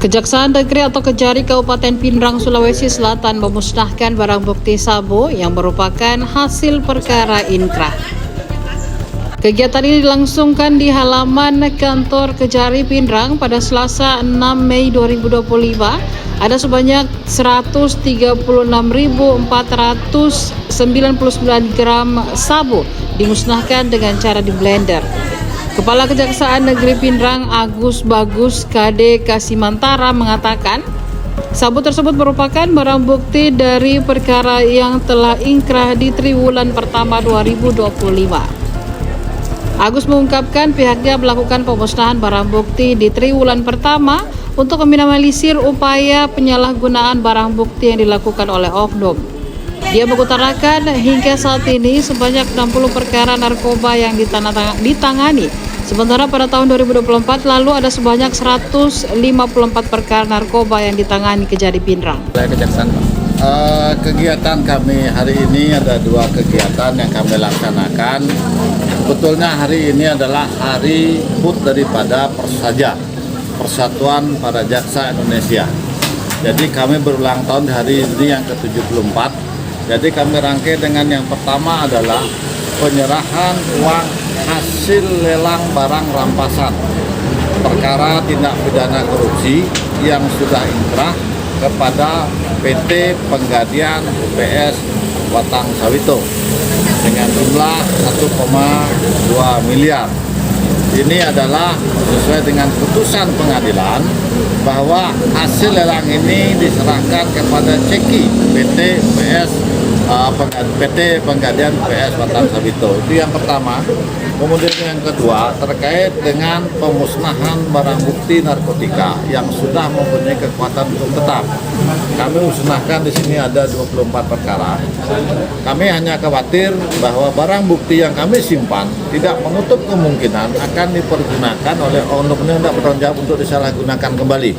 Kejaksaan Negeri atau Kejari Kabupaten Pindrang, Sulawesi Selatan memusnahkan barang bukti sabu yang merupakan hasil perkara inkrah. Kegiatan ini dilangsungkan di halaman kantor Kejari Pindrang pada Selasa 6 Mei 2025. Ada sebanyak 136.499 gram sabu dimusnahkan dengan cara di blender. Kepala Kejaksaan Negeri Pindrang Agus Bagus KD Kasimantara mengatakan, sabu tersebut merupakan barang bukti dari perkara yang telah inkrah di triwulan pertama 2025. Agus mengungkapkan pihaknya melakukan pemusnahan barang bukti di triwulan pertama untuk meminimalisir upaya penyalahgunaan barang bukti yang dilakukan oleh oknum. Dia mengutarakan hingga saat ini sebanyak 60 perkara narkoba yang ditangani. Sementara pada tahun 2024 lalu ada sebanyak 154 perkara narkoba yang ditangani Kejari Pindrang. Kejaksaan, kegiatan kami hari ini ada dua kegiatan yang kami laksanakan. Sebetulnya hari ini adalah hari HUT daripada Persaja, Persatuan Para Jaksa Indonesia. Jadi kami berulang tahun hari ini yang ke-74. Jadi kami rangkai dengan yang pertama adalah penyerahan uang hasil lelang barang rampasan perkara tindak pidana korupsi yang sudah inkrah kepada PT Penggadian UPS Watang Sawito dengan jumlah 1,2 miliar. Ini adalah sesuai dengan putusan pengadilan bahwa hasil lelang ini diserahkan kepada Ceki PT Penggadian UPS Watang Sawito. Itu yang pertama. Kemudian yang kedua terkait dengan pemusnahan barang bukti narkotika yang sudah mempunyai kekuatan hukum tetap. Kami musnahkan di sini ada 24 perkara. Kami hanya khawatir bahwa barang bukti yang kami simpan tidak menutup kemungkinan akan dipergunakan oleh oknum yang tidak bertanggung jawab untuk disalahgunakan kembali.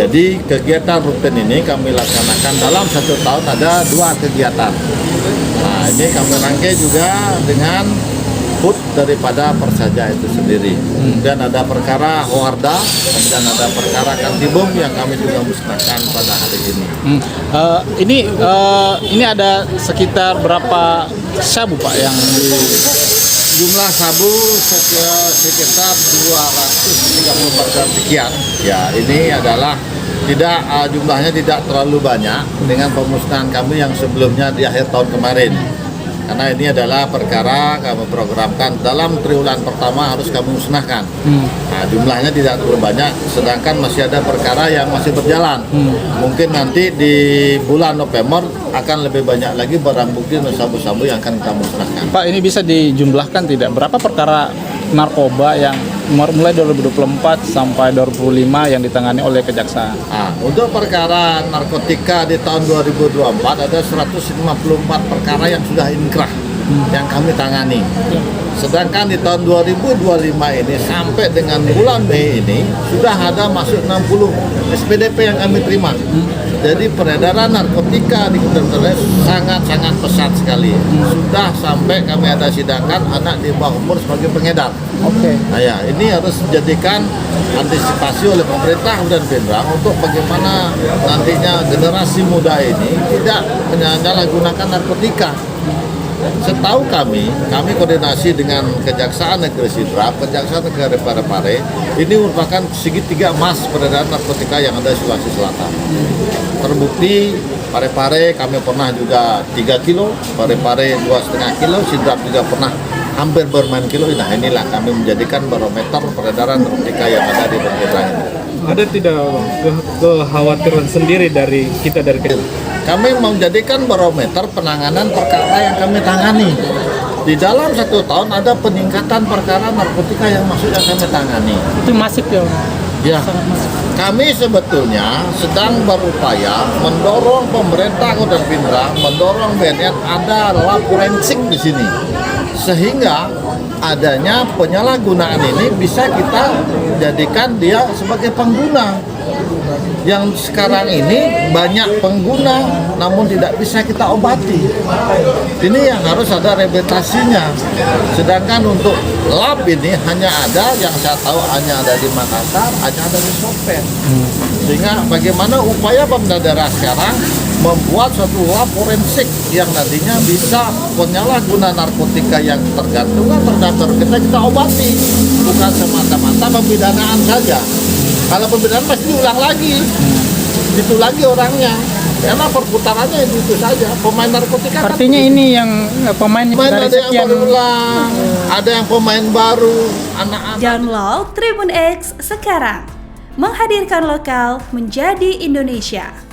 Jadi kegiatan rutin ini kami laksanakan dalam 1 tahun ada 2 kegiatan. Nah, ini kami rangkai juga dengan HUT daripada Persaja itu sendiri. Dan ada perkara Hoarda, kemudian ada perkara Kantibom yang kami juga musnahkan pada hari ini. Ini ada sekitar berapa sabu Pak yang jumlah sabu sekitar 234 gram sekian. Ya, ini adalah jumlahnya tidak terlalu banyak dengan pemusnahan kami yang sebelumnya di akhir tahun kemarin. Karena ini adalah perkara kami programkan dalam triwulan pertama harus kami musnahkan. Nah, jumlahnya tidak terlalu banyak, sedangkan masih ada perkara yang masih berjalan. Mungkin nanti di bulan November akan lebih banyak lagi barang bukti sabu-sabu yang akan kita musnahkan. Pak, ini bisa dijumlahkan tidak? Berapa perkara narkoba yang mulai 2024 sampai 2025 yang ditangani oleh Kejaksaan? Nah, untuk perkara narkotika di tahun 2024 ada 154 perkara yang sudah inkrah yang kami tangani. Sedangkan di tahun 2025 ini sampai dengan bulan Mei ini sudah ada masuk 60 SPDP yang kami terima. Jadi peredaran narkotika di Kota sangat-sangat pesat sekali. Sudah sampai kami ada sidangkan anak di bawah umur sebagai pengedar. Nah ya, ini harus dijadikan antisipasi oleh pemerintah dan Pindrang untuk bagaimana nantinya generasi muda ini tidak menyalahgunakan narkotika. Setahu kami koordinasi dengan Kejaksaan Negeri Sidrap, Kejaksaan Negeri Parepare, ini merupakan segitiga emas peredaran narkotika yang ada di Sulawesi Selatan. Terbukti Parepare kami pernah juga 3 kilo, Parepare 2,5 kilo, Sidrap juga pernah hampir bermain kilo. Nah, inilah kami menjadikan barometer peredaran narkotika yang ada di daerah ini. Ada tidak kekhawatiran sendiri dari kita dari kami menjadikan barometer penanganan perkara yang kami tangani. Di dalam 1 tahun ada peningkatan perkara narkotika yang masuk yang kami tangani. Itu masif ya? Ya, kami sebetulnya sedang berupaya mendorong pemerintah Kota Pindrang, mendorong BNN ada lab forensik di sini, sehingga adanya penyalahgunaan ini bisa kita jadikan dia sebagai pengguna. yang sekarang ini banyak pengguna namun tidak bisa kita obati. Ini yang harus ada rehabilitasinya. Sedangkan untuk lab ini hanya ada, yang saya tahu hanya ada di Makassar, hanya ada di Sopen. Sehingga bagaimana upaya Pemda daerah sekarang membuat suatu lab forensik yang nantinya bisa penyalahguna narkotika yang tergantungan terhadap kita obati, bukan semata-mata pemidanaan saja. Kalau pembedahan pasti diulang lagi, itu lagi orangnya, karena perputarannya itu saja. Pemain narkotika. Artinya kan ini yang pemain dari ada sekian. yang berulang, ada yang pemain baru, anak-anak. Download Tribun X sekarang, menghadirkan lokal menjadi Indonesia.